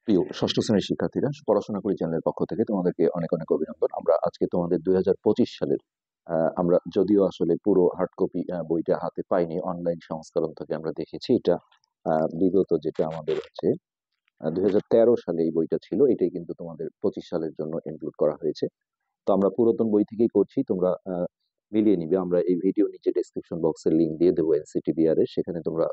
প্রিয় ষষ্ঠ শ্রেণীর শিক্ষার্থীরা, পড়াশোনা করি চ্যানেলের পক্ষ থেকে তোমাদেরকে অনেক অনেক অভিনন্দন। আমরা আজকে তোমাদের 2025 সালের আমরা যদিও আসলে পুরো হার্ড কপি বইটা হাতে পাইনি, অনলাইন সংস্করণ থেকে আমরা দেখেছি। এটা বিগত যেটা আমাদের হচ্ছে 2013 সালে এই বইটা ছিল, এটাই কিন্তু তোমাদের 25 সালের জন্য ইনক্লুড করা হয়েছে। তো আমরা পুরাতন বই থেকেই করছি, তোমরা মিলিয়ে নিবে। আমরা এই ভিডিও নিচে ডেসক্রিপশন বক্সের লিংক দিয়ে দেবো এনসিটিবিআর এর, সেখানে তোমরা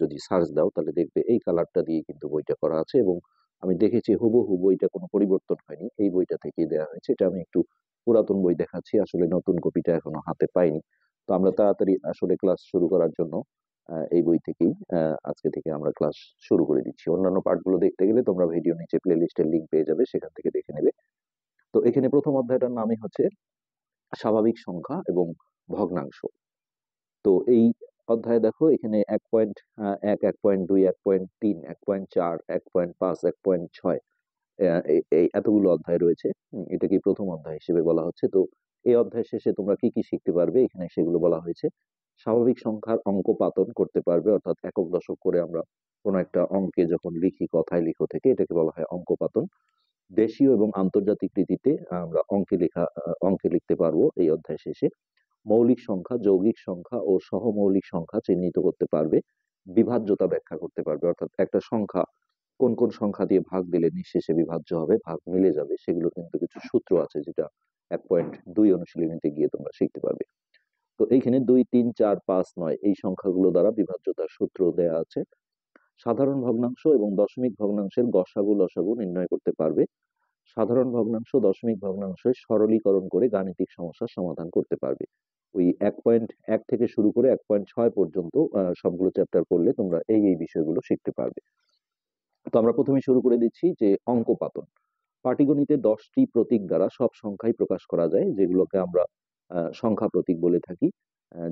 যদি সার্চ দাও তাহলে দেখবে এই কালারটা দিয়ে কিন্তু বইটা করা আছে। এবং আমি দেখেছি হুবহু বইটা কোনো পরিবর্তন হয়নি, এই বইটা থেকেই দেওয়া হয়েছে। এটা আমি একটু পুরাতন বই দেখাচ্ছি, আসলে নতুন কপিটা এখনো হাতে পাইনি। তো আমরা তাড়াতাড়ি আসলে ক্লাস শুরু করার জন্য এই বই থেকেই আজকে থেকে আমরা ক্লাস শুরু করে দিচ্ছি। অন্যান্য পার্টগুলো দেখতে গেলে তোমরা ভিডিও নিচে প্লে লিস্টের লিঙ্ক পেয়ে যাবে, সেখান থেকে দেখে নেবে। তো এখানে প্রথম অধ্যায়টার নামই হচ্ছে স্বাভাবিক সংখ্যা এবং ভগ্নাংশ। তো এই অধ্যায়ে দেখো এখানে 1.1, 1.2, 1.3, 1.4, 1.5, 1.6 এই এতগুলো অধ্যায় রয়েছে। এটাকে প্রথম অধ্যায় হিসেবে বলা হচ্ছে। তো এই অধ্যায় শেষে তোমরা কি কি শিখতে পারবে এখানে সেগুলো বলা হয়েছে। স্বাভাবিক সংখ্যার অঙ্কপাতন করতে পারবে, অর্থাৎ একক দশক করে আমরা কোনো একটা অঙ্কে যখন লিখি, কথায় লিখো থেকে, এটাকে বলা হয় অঙ্কপাতন। দেশীয় এবং আন্তর্জাতিক রীতিতে আমরা অঙ্কে লিখতে পারবো এই অধ্যায় শেষে। মৌলিক সংখ্যা, যৌগিক সংখ্যা ও সহমৌলিক সংখ্যা চিহ্নিত করতে পারবে। বিভাজ্যতা ব্যাখ্যা করতে পারবে, অর্থাৎ একটা সংখ্যা কোন কোন সংখ্যা দিয়ে ভাগ দিলে নিঃশেষে বিভাজ্য হবে, ভাগ মিলে যাবে, সেগুলো কিন্তু কিছু সূত্র আছে, যেটা 1.2 অনুশীলনীতে গিয়ে তোমরা শিখতে পারবে। তো এইখানে 2, 3, 4, 5, 9 এই সংখ্যাগুলো দ্বারা বিভাজ্যতার সূত্র দেয়া আছে। সাধারণ ভগ্নাংশ এবং দশমিক ভগ্নাংশের গসাগু লসাগু নির্ণয় করতে পারবে। সাধারণ ভগ্নাংশ, দশমিক ভগ্নাংশের সরলীকরণ করে গাণিতিক সমস্যার সমাধান করতে পারবে। ওই 1.1 থেকে শুরু করে 1.6 পর্যন্ত সবগুলো চ্যাপ্টার পড়লে তোমরা এই এই বিষয়গুলো শিখতে পারবে। তো আমরা প্রথমে শুরু করে দিচ্ছি যে অঙ্কপাতন। পাটিগণিতে 10টি প্রতীক দ্বারা সব সংখ্যাই প্রকাশ করা যায়, যেগুলোকে আমরা সংখ্যা প্রতীক বলে থাকি।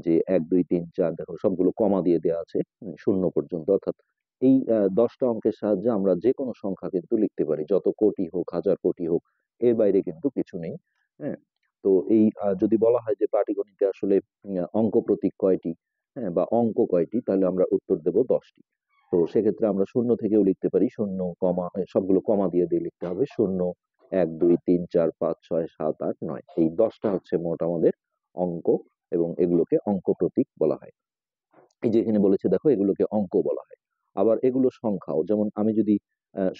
যে 1, 2, 3, 4 দেখো সবগুলো কমা দিয়ে দেওয়া আছে শূন্য পর্যন্ত, অর্থাৎ এই 10টা অঙ্কের সাহায্যে আমরা যে কোনো সংখ্যা কিন্তু লিখতে পারি, যত কোটি হোক, হাজার কোটি হোক, এর বাইরে কিন্তু কিছু নেই। হ্যাঁ, তো এই যদি বলা হয় যে পাটিগণিতে আসলে অঙ্ক প্রতীক কয়টি, হ্যাঁ, বা অঙ্ক কয়টি, তাহলে আমরা উত্তর দেব 10টি। তো সেক্ষেত্রে আমরা শূন্য থেকেও লিখতে পারি, শূন্য কমা, সবগুলো কমা দিয়ে দিয়ে লিখতে হবে, 0, 1, 2, 3, 4, 5, 6, 7, 8, 9, এই 10টা হচ্ছে মোট আমাদের অঙ্ক, এবং এগুলোকে অঙ্ক প্রতীক বলা হয়। এই যে এখানে বলেছে দেখো, এগুলোকে অঙ্ক বলা হয়। আবার এগুলো সংখ্যাও, যেমন আমি যদি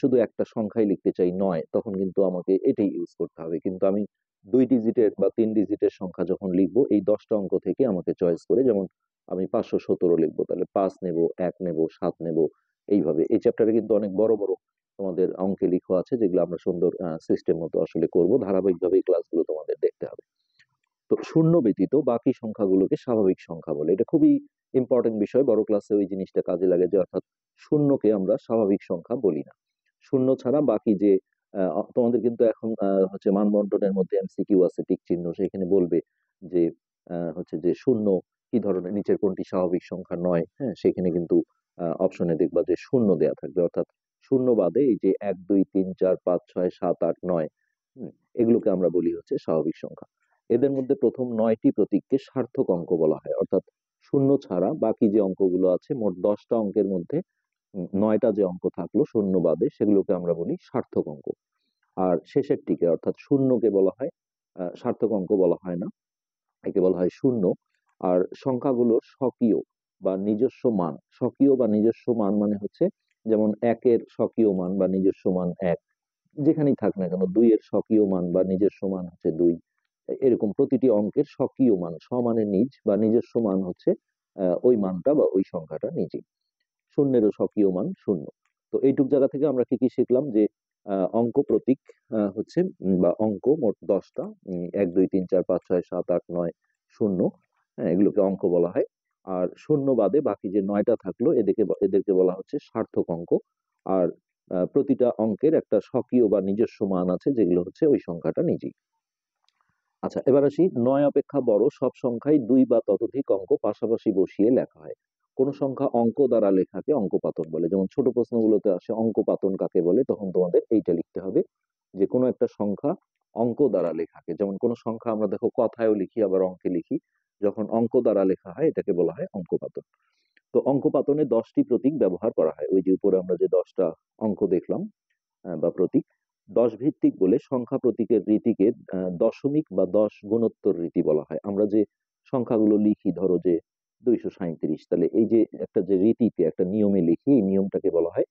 শুধু একটা সংখ্যাই লিখতে চাই 9, তখন কিন্তু আমাকে এটাই ইউজ করতে হবে। কিন্তু আমি 2 ডিজিটের বা 3 ডিজিটের সংখ্যা যখন লিখবো, এই 10টা অঙ্ক থেকে আমাকে চয়েস করে, যেমন আমি 517 লিখবো, তাহলে 5 নেব, 1 নেব, 7 নেব, এইভাবে। এই চ্যাপ্টারে কিন্তু অনেক বড় বড় তোমাদের অঙ্কে লিখা আছে, যেগুলো আমরা সুন্দর সিস্টেম মতো আসলে করব। ধারাবাহিকভাবে এই ক্লাসগুলো তোমাদের দেখতে হবে। তো শূন্য ব্যতীত বাকি সংখ্যাগুলোকে স্বাভাবিক সংখ্যা বলে। এটা খুবই ইম্পর্টেন্ট বিষয়, বড় ক্লাসে ওই জিনিসটা কাজে লাগে, যে অর্থাৎ শূন্যকে আমরা স্বাভাবিক সংখ্যা বলি না। শূন্য ছাড়া বাকি যে তোমাদের কিন্তু এখন হচ্ছে মানবন্টনের মধ্যে এমসিকিউ আছে, টিক চিহ্ন, সেখানে বলবে যে হচ্ছে যে শূন্য কি ধরনের, নিচের কোনটি স্বাভাবিক সংখ্যা নয়। হ্যাঁ, সেখানে কিন্তু অপশনে দেখবা যে শূন্য দেয়া থাকবে, অর্থাৎ শূন্য বাদে এই যে 1, 2, 3, 4, 5, 6, 7, 8, 9, এগুলোকে আমরা বলি হচ্ছে স্বাভাবিক সংখ্যা। এদের মধ্যে প্রথম 9টি প্রতীককে সার্থক অঙ্ক বলা হয়, অর্থাৎ শূন্য ছাড়া বাকি যে অঙ্কগুলো আছে, মোট 10টা অঙ্কের মধ্যে 9টা যে অঙ্ক থাকলো শূন্য বাদে, সেগুলোকে আমরা বলি সার্থক অঙ্ক। আর শেষের টিকে, অর্থাৎ শূন্যকে বলা হয় সার্থক অঙ্ক বলা হয় না, একে বলা হয় শূন্য। আর সংখ্যাগুলোর স্বকীয় বা নিজস্ব মান, স্বকীয় বা নিজস্ব মান মানে হচ্ছে, যেমন 1-এর স্বকীয় মান বা নিজস্ব মান 1, যেখানেই থাক না কেন। 2-এর স্বকীয় মান বা নিজস্ব মান হচ্ছে 2। এরকম প্রতিটি অঙ্কের স্বকীয় মান, সমানের নিজ বা নিজস্ব মান হচ্ছে ওই মানটা বা ওই সংখ্যাটা নিজেই। শূন্যেরও স্বকীয় মান শূন্য। তো এইটুক জায়গা থেকে আমরা কি কি শিখলাম, যে অঙ্ক প্রতীক হচ্ছে বা অঙ্ক মোট 10টা, 1, 2, 3, 4, 5, 6, 7, 8, 9, 0, হ্যাঁ, এগুলোকে অঙ্ক বলা হয়। আর শূন্য বাদে বাকি যে 9টা থাকলো, এদেরকে বলা হচ্ছে সার্থক অঙ্ক। আর প্রতিটা অঙ্কের একটা স্বকীয় বা নিজস্ব মান আছে, যেগুলো হচ্ছে ওই সংখ্যাটা নিজেই। আচ্ছা, এবার আসি, 9 অপেক্ষা বড় সব সংখ্যায় 2 বা ততোধিক অঙ্ক পাশাপাশি বসিয়ে লেখা হয়। কোন সংখ্যা অঙ্ক দ্বারা লেখাকে অঙ্কপাতন বলে। যেমন ছোট প্রশ্নগুলোতে আসে অঙ্কপাতন কাকে বলে, তখন তোমাদের এইটা লিখতে হবে, যে কোনো একটা সংখ্যা অঙ্ক দ্বারা লেখাকে, যেমন কোন সংখ্যা আমরা দেখো কথায়ও লিখি আবার অঙ্কে লিখি, যখন অঙ্ক দ্বারা লেখা হয় এটাকে বলা হয় অঙ্কপাতন। তো অঙ্কপাতনে 10টি প্রতীক ব্যবহার করা হয়। ওই যে উপরে আমরা যে 10টা অঙ্ক দেখলাম, বা প্রতীক। 10 ভিত্তিক বলে সংখ্যা প্রতীকের রীতিকে দশমিক বা 10 গুণোত্তর রীতি বলা হয়। আমরা যে সংখ্যাগুলো লিখি, ধরো যে 237, তাহলে এই যে একটা যে রীতিতে একটা নিয়মে লিখি, এই নিয়মটাকে বলা হয়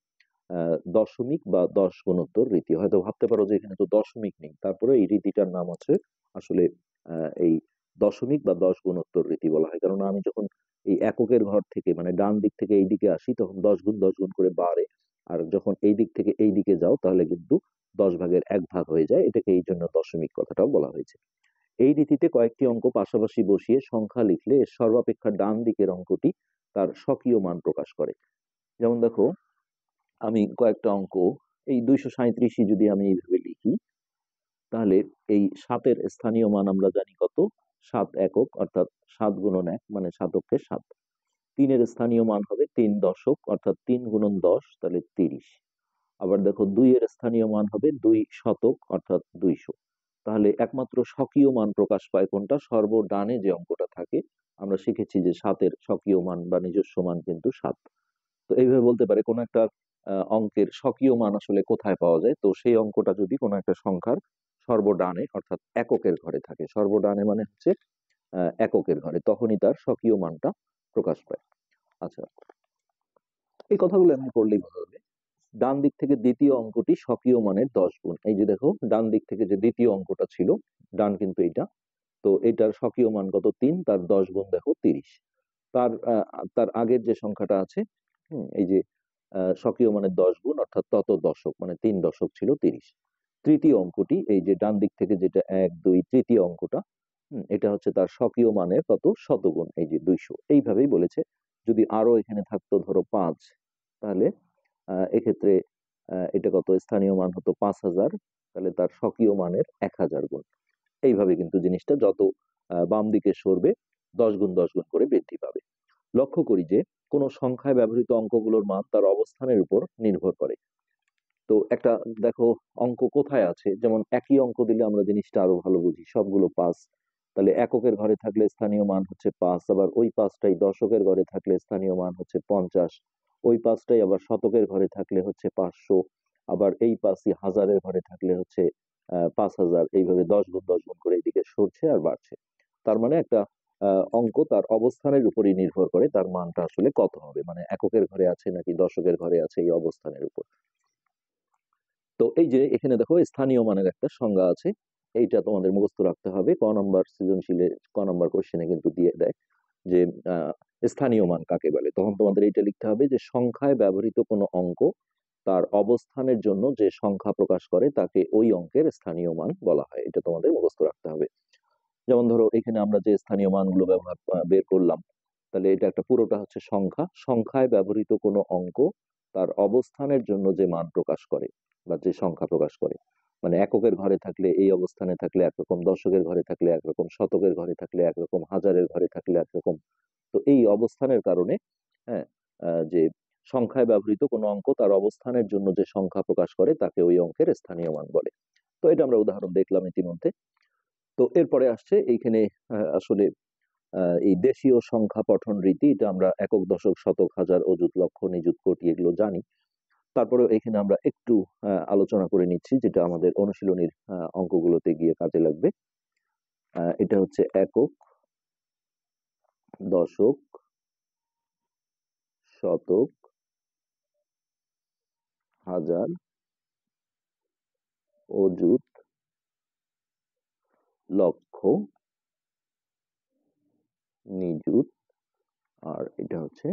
দশমিক বা 10 গুণোত্তর রীতি। হয়তো ভাবতে পারো যে এখানে তো দশমিক নেই, তারপরে এই রীতিটার নাম আছে আসলে এই দশমিক বা 10 গুণোত্তর রীতি বলা হয়। কারণ আমি যখন এই এককের ঘর থেকে মানে ডান দিক থেকে এই দিকে আসি, তখন 10 গুণ 10 গুণ করে বাড়ে। আর যখন এই দিক থেকে এই দিকে যাও, তাহলে কিন্তু 10 ভাগের 1 ভাগ হয়ে যায়। এটাকে এই জন্য দশমিক কথাটাও বলা হয়েছে। এই রীতিতে কয়েকটি অঙ্ক পাশাপাশি বসিয়ে সংখ্যা লিখলে এর সর্বাপেক্ষা ডান দিকের অঙ্কটি তার স্বকীয় মান প্রকাশ করে। যেমন দেখো, আমি কয়েকটা অঙ্ক, এই 237 যদি আমি এইভাবে লিখি, তাহলে এই 7-এর স্থানীয় মান আমরা জানি কত, 7 একক, অর্থাৎ 7 গুণন 1 মানে 7 অক্ষে 7। 3-এর স্থানীয় মান হবে 3 দশক, অর্থাৎ 3 গুণন 10, তাহলে 30। আবার দেখো 2-এর স্থানীয় মান হবে 2 শতক, অর্থাৎ 200। তাহলে একমাত্র স্বকীয় মান প্রকাশ পায় কোনটা? সর্বডানে যে অঙ্কটা থাকে। আমরা শিখেছি যে 7-এর স্বকীয় মান বা নিজস্ব মান কিন্তু 7। তো এইভাবে বলতে পারে কোন একটা অঙ্কের স্বকীয় মান আসলে কোথায় পাওয়া যায়। তো সেই অঙ্কটা যদি কোনো একটা সংখ্যার সর্বডানে অর্থাৎ এককের ঘরে থাকে, সর্বডানে মানে হচ্ছে এককের ঘরে, তখনই তার স্বকীয় মানটা প্রকাশ পায়। আচ্ছা, এই কথাগুলো এমনি পড়লেই ভালো হবে। ডান দিক থেকে দ্বিতীয় অঙ্কটি স্বকীয় মানের 10 গুণ। এই যে দেখো, ডান দিক থেকে যে দ্বিতীয় অঙ্কটা ছিল, ডান কিন্তু এইটা, তো এটার স্বকীয় মান কত? 3, তার 10 গুণ দেখো 30। তার তার আগের যে সংখ্যাটা আছে, এই যে স্বকীয় মানের 10 গুণ, অর্থাৎ তত দশক, মানে 3 দশক ছিল 30। তৃতীয় অঙ্কটি, এই যে ডান দিক থেকে যেটা 1 2, তৃতীয় অঙ্কটা, এটা হচ্ছে তার স্বকীয় মানের কত? শতগুণ, এই যে 200। এইভাবেই বলেছে। যদি আরো এখানে থাকতো ধরো 5, তাহলে এক্ষেত্রে এটা কত? স্থানীয় মান হতো 5000, তাহলে তার স্বকীয় মানের 1000 গুণ। এইভাবে কিন্তু জিনিসটা যত বাম দিকে সরবে, 10 গুণ 10 গুণ করে বৃদ্ধি পাবে। লক্ষ্য করি যে কোন সংখ্যায় ব্যবহৃত অঙ্কগুলোর মান তার অবস্থানের উপর নির্ভর করে। তো একটা দেখো, অঙ্ক কোথায় আছে, যেমন একই অঙ্ক দিলে আমরা জিনিসটা আরো ভালো বুঝি। সবগুলো 5, তাহলে এককের ঘরে থাকলে স্থানীয় মান হচ্ছে 5, আবার ওই 5টাই দশকের ঘরে থাকলে স্থানীয় মান হচ্ছে 50, ওই 5টাই আবার শতকের ঘরে থাকলে হচ্ছে 500, আবার এই 5ই হাজারের ঘরে থাকলে হচ্ছে 5000। এইভাবে 10 গুণ 10 গুণ করে এদিকে সরছে আর বাড়ছে। তার মানে একটা অঙ্ক তার অবস্থানের উপরই নির্ভর করে তার মানটা আসলে কত হবে, মানে এককের ঘরে আছে নাকি দশকের ঘরে আছে, এই অবস্থানের উপর। তো এই যে এখানে দেখো, স্থানীয় মানের একটা সংজ্ঞা আছে, এইটা তোমাদের মুখস্থ রাখতে হবে। ক নম্বর সৃজনশীলে, ক নম্বর কোশ্চেনে কিন্তু দিয়ে দেয় যে আহ, স্থানীয় মান কাকে বলে। তখন তোমাদের এইটা লিখতে হবে যে সংখ্যায় ব্যবহৃত কোনো অঙ্ক তার অবস্থানের জন্য যে সংখ্যা প্রকাশ করে তাকে ওই অঙ্কের স্থানীয় মান বলা হয়। এটা তোমাদের মুখস্থ রাখতে হবে। যেমন ধরো, এখানে আমরা যে স্থানীয় মানগুলো বের করলাম, তাহলে এটা একটা পুরোটা হচ্ছে সংখ্যা। সংখ্যায় ব্যবহৃত কোনো অঙ্ক তার অবস্থানের জন্য যে মান প্রকাশ করে বা যে সংখ্যা প্রকাশ করে, মানে এককের ঘরে থাকলে এই অবস্থানে থাকলে একরকম, দশকের ঘরে থাকলে একরকম, শতকের ঘরে থাকলে একরকম, হাজারের ঘরে থাকলে একরকম। তো এই অবস্থানের কারণে, হ্যাঁ, যে সংখ্যায় ব্যবহৃত কোনো অঙ্ক তার অবস্থানের জন্য যে সংখ্যা প্রকাশ করে তাকে ওই অঙ্কের স্থানীয় মান বলে। তো এটা আমরা উদাহরণ দেখলাম ইতিমধ্যে। তো এরপরে আসছে এইখানে আসলে এই দেশীয় সংখ্যা পঠন রীতি, এটা আমরা একক, দশক, শতক, হাজার, অযুত, লক্ষ, নিযুত, কোটি এগুলো জানি। তারপরেও এখানে আমরা একটু আলোচনা করে নিচ্ছি, যেটা আমাদের অনুশীলনীর অঙ্কগুলোতে গিয়ে কাজে লাগবে। এটা হচ্ছে একক, দশক, শতক, হাজার, অযুত, লক্ষ, নিযুত, আর এটা হচ্ছে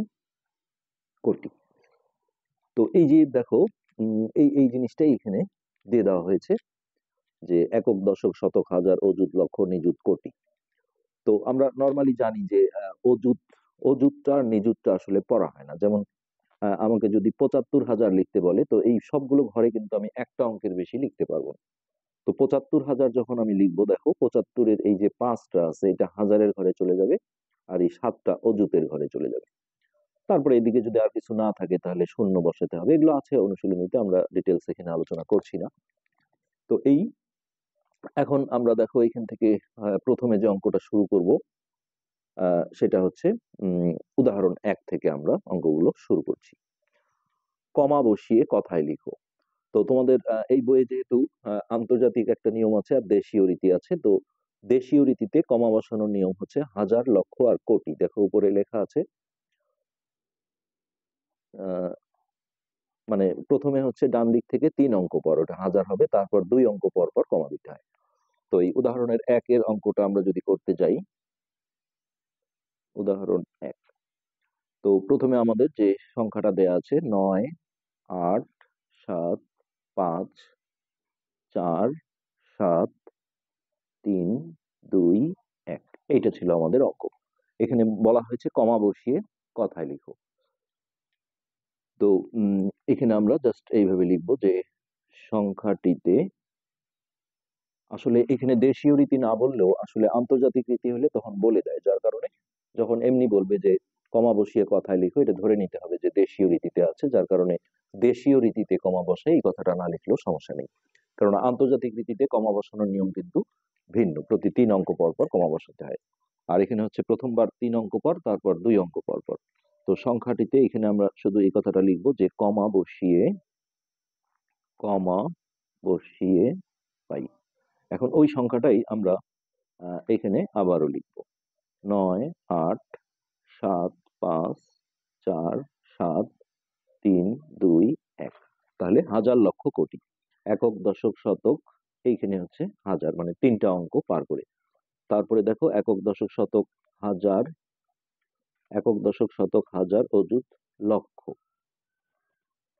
কোটি। তো এই যে দেখো, এই এই জিনিসটাই এখানে দিয়ে দেওয়া হয়েছে যে একক, দশক, শতক, হাজার, অযুত, লক্ষ, নিযুত, কোটি। তো আমরা নর্মালি জানি যে অযুত, অযুতটা আর নিযুতটা আসলে পড়া হয় না। যেমন আমাকে যদি ৭৫,০০০ লিখতে বলে, তো এই সবগুলো ঘরে কিন্তু আমি একটা অঙ্কের বেশি লিখতে পারবো না। তো ৭৫,০০০ যখন আমি লিখবো, দেখো ৭৫-এর এই যে 5টা আছে, এটা হাজারের ঘরে চলে যাবে, আর এই 7টা অযুতের ঘরে চলে যাবে। তারপরে এদিকে যদি আর কিছু না থাকে, তাহলে শূন্য বসাতে হবে। এগুলো আছে অনুশীলনীতে, আমরা ডিটেলস এখানে আলোচনা করছি না। তো এই এখন আমরা দেখো এখান থেকে প্রথমে যে অঙ্কটা শুরু করব, সেটা হচ্ছে উদাহরণ 1 থেকে আমরা অঙ্কগুলো শুরু করছি। কমা বসিয়ে কথায় লিখো। তো তোমাদের এই বইয়ে যেহেতু আন্তর্জাতিক একটা নিয়ম আছে আর দেশীয় রীতি আছে, তো দেশীয় রীতিতে কমা বসানোর নিয়ম হচ্ছে হাজার, লক্ষ আর কোটি। দেখো উপরে লেখা আছে আহ মানে প্রথমে হচ্ছে ডান দিক থেকে 3 অঙ্ক পর ওটা হাজার হবে, তারপর 2 অঙ্ক পর পর কমা দিতে হয়। তো এই উদাহরণের 1-এর অঙ্কটা আমরা যদি করতে যাই, উদাহরণ 1। তো প্রথমে আমাদের যে সংখ্যাটা দেয়া আছে 9, 8, 7, 5, 4, 7, 3, 2, 1। এইটা ছিল আমাদের অঙ্ক। এখানে বলা হয়েছে কমা বসিয়ে কথায় লিখো। তো এখানে আমরা জাস্ট এইভাবে লিখবো যে সংখ্যাটিতে, আসলে এখানে দেশীয় রীতি না বললেও আসলে আন্তর্জাতিক রীতি হলে তখন বলে দেয়, যার কারণে যখন এমনি বলবে যে কমা বসিয়ে কথায় লিখো, এটা ধরে নিতে হবে যে দেশীয় রীতিতে আছে, যার কারণে দেশীয় রীতিতে কমা বসে এই কথাটা না লিখলেও সমস্যা নেই। কারণ আন্তর্জাতিক রীতিতে কমা বসানোর নিয়ম কিন্তু ভিন্ন, প্রতি 3 অঙ্ক পর পর কমা বসাতে হয়। আর এখানে হচ্ছে প্রথমবার 3 অঙ্ক পর, তারপর 2 অঙ্ক পর পর। তো সংখ্যাটিতে এখানে আমরা শুধু এই কথাটা লিখবো যে কমা বসিয়ে পাই। এখন ওই সংখ্যাটাই আমরা এখানে আবারও লিখব, 9, 8, 7, 5, 4, 7, 3, 2, 1। তাহলে হাজার, লক্ষ, কোটি, একক, দশক, শতক, এইখানে হচ্ছে হাজার, মানে 3টা অঙ্ক পার করে। তারপরে দেখো একক, দশক, শতক, হাজার, একক, দশক, শতক, হাজার, অযুত, লক্ষ,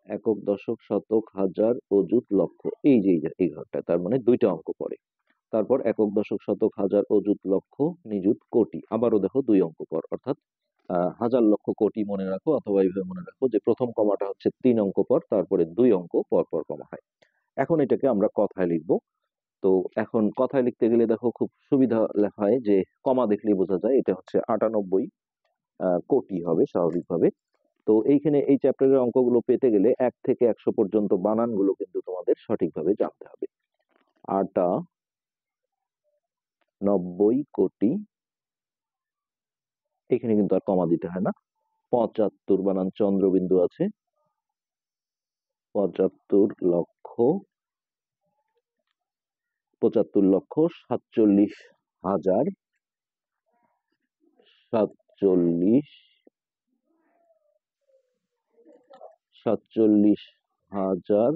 একক, দশক, শতক, হাজার, অযুত, লক্ষ, এই যে এই ঘরটা, তার মানে 2টা অঙ্ক পড়ে। তারপর একক, দশক, শতক, হাজার, অযুত, লক্ষ, নিযুত, কোটি, আবারও দেখো 2 অঙ্ক পর, অর্থাৎ হাজার, লক্ষ, কোটি মনে রাখো, অথবা এইভাবে মনে রাখো যে প্রথম কমাটা হচ্ছে 3 অঙ্ক পর, তারপরে 2 অঙ্ক পর পর কমা হয়। এখন এটাকে আমরা কথায় লিখবো। তো এখন কথায় লিখতে গেলে দেখো খুব সুবিধা লেখা হয় যে কমা দেখলেই বোঝা যায় এটা হচ্ছে 98 কোটি হবে স্বাভাবিকভাবে। তো এইখানে এই চ্যাপ্টারের অঙ্কগুলো পেতে গেলে 1 থেকে 100 পর্যন্ত বানানগুলো কিন্তু তোমাদের সঠিকভাবে জানতে হবে। 98 কোটি, এখানে কিন্তু আর কমা দিতে হয় না। 75 বানান চন্দ্রবিন্দু আছে, 75 লক্ষ, 75 লক্ষ, 47 হাজার, 47, 47 হাজার,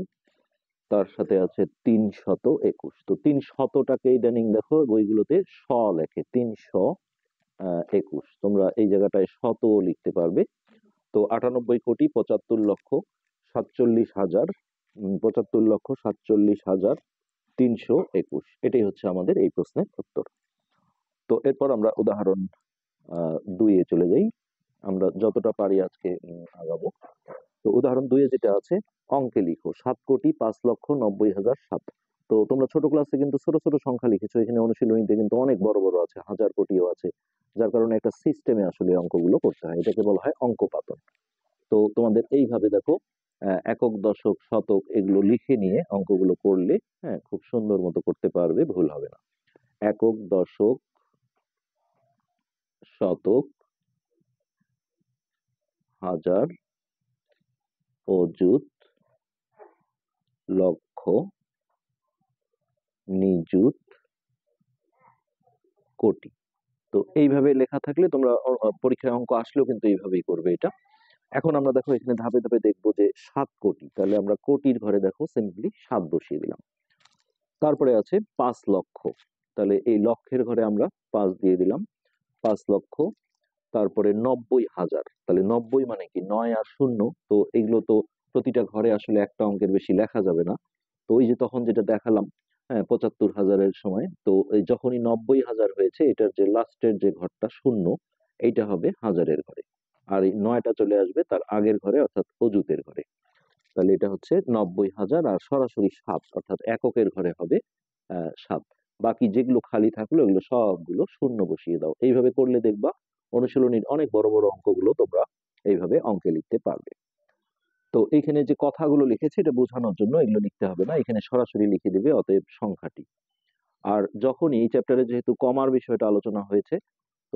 তার সাথে আছে 321। তো 300টাকে ইদানিং দেখো বইগুলোতে শ লেখে, 321, তোমরা এই জায়গাটায় শত লিখতে পারবে। তো 98 কোটি, 75 লক্ষ, 47 হাজার, 75 লক্ষ, 47 হাজার, 321, এটাই হচ্ছে আমাদের এই প্রশ্নের উত্তর। তো এরপর আমরা উদাহরণ 2-এ চলে যাই। আমরা যতটা পারি আজকে আগাবো। তো উদাহরণ 2-এ যেটা আছে, অঙ্কে লিখো 7,05,90,007। তো তোমরা ছোট ক্লাসে কিন্তু ছোট ছোট সংখ্যা লিখেছো, এখানে অনুশীলনীতে কিন্তু অনেক বড় বড় আছে, হাজার কোটিও আছে, যার কারণে একটা সিস্টেমে আসলে অঙ্কগুলো করতে হয়, এটাকে বলা হয় অঙ্কপাতন। তো তোমাদের এইভাবে দেখো একক, দশক, শতক এগুলো লিখে নিয়ে অঙ্কগুলো করলে হ্যাঁ খুব সুন্দর মতো করতে পারবে, ভুল হবে না। একক, দশক, শতক, হাজার, অযুত, লক্ষ, নিযুত, কোটি। তো এইভাবে লেখা থাকলে তোমরা পরীক্ষায় অঙ্ক আসলেও কিন্তু এইভাবেই করবে এটা। এখন আমরা দেখো এখানে ধাপে ধাপে দেখবো যে 7 কোটি, তাহলে আমরা কোটির ঘরে দেখো সিম্পলি 7 বসিয়ে দিলাম। তারপরে আছে 5 লক্ষ, তাহলে এই লক্ষের ঘরে আমরা 5 দিয়ে দিলাম, 5 লক্ষ। তারপরে 90,000, তাহলে 90 মানে কি 9 আর 0, তো এগুলো তো প্রতিটা ঘরে আসলে একটা অঙ্কের বেশি লেখা যাবে না। তো ওই যে তখন যেটা দেখালাম, হ্যাঁ 75,000-এর সময়, তো এই যখনই 90,000 হয়েছে এটার যে লাস্টের যে ঘরটা শূন্য, এইটা হবে হাজারের ঘরে, আর এই 9টা চলে আসবে তার আগের ঘরে, অর্থাৎ অযুতের ঘরে। তাহলে এটা হচ্ছে 90,000, আর সরাসরি 7, অর্থাৎ এককের ঘরে হবে 7। বাকি যেগুলো খালি থাকলো এগুলো সবগুলো শূন্য বসিয়ে দাও। এইভাবে করলে দেখবা অনুশীলনীর অনেক বড় বড় অঙ্কগুলো তোমরা এইভাবে অঙ্কে লিখতে পারবে। তো এইখানে যে কথাগুলো লিখেছে এটা বোঝানোর জন্য এগুলো লিখতে হবে না, এখানে সরাসরি লিখে দিবে অতএব সংখ্যাটি। আর যখনই এই চ্যাপ্টারে যেহেতু কমার বিষয়টা আলোচনা হয়েছে, তো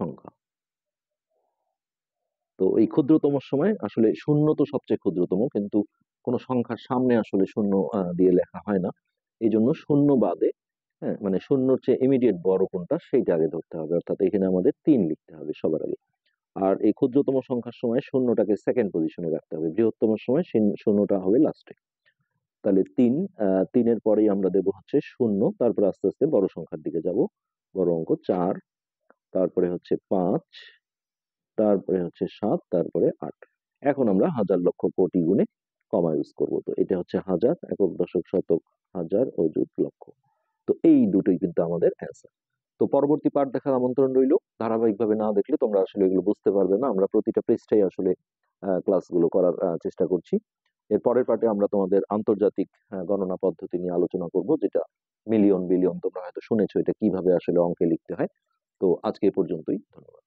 সংখ্যা। তো এই ক্ষুদ্রতম সময় আসলে শূন্য তো সবচেয়ে ক্ষুদ্রতম, কিন্তু কোনো সংখ্যার সামনে আসলে শূন্য দিয়ে লেখা হয় না। এই জন্য শূন্য বাদে, হ্যাঁ, মানে শূন্যর চেয়ে ইমিডিয়েট বড় কোনটা সেইটা আগে ধরতে হবে, অর্থাৎ এখানে আমাদের ৩ লিখতে হবে সবার আগে। আর এই ক্ষুদ্রতম সংখ্যার সময় শূন্যটাকে সেকেন্ড পজিশনে রাখতে হবে, বৃহত্তম সময় শূন্যটা হবে লাস্টে। তাহলে ৩, ৩-এর পরেই আমরা দেব হচ্ছে শূন্য, তারপরে আস্তে আস্তে বড় সংখ্যার দিকে যাব। বড় অঙ্ক ৪, তারপরে হচ্ছে ৫, তারপরে হচ্ছে ৭, তারপরে ৮। এখন আমরা হাজার লক্ষ কোটি গুণে কমা ইউজ করব। তো এটা হচ্ছে হাজার, একক, দশক, শতক, হাজার, অযুত, লক্ষ। তো এই দুটোই কিন্তু আমাদের অ্যান্সার। তো পরবর্তী পার্ট দেখার আমন্ত্রণ রইল। ধারাবাহিকভাবে না দেখলে তোমরা আসলে এগুলো বুঝতে পারবে না। আমরা প্রতিটা পৃষ্ঠায় আসলে ক্লাসগুলো করার চেষ্টা করছি। এর পরের পার্টে আমরা তোমাদের আন্তর্জাতিক গণনা পদ্ধতি নিয়ে আলোচনা করব, যেটা মিলিয়ন, বিলিয়ন তোমরা হয়তো শুনেছো, এটা কিভাবে আসলে অঙ্কে লিখতে হয়। তো আজকে এ পর্যন্তই। ধন্যবাদ।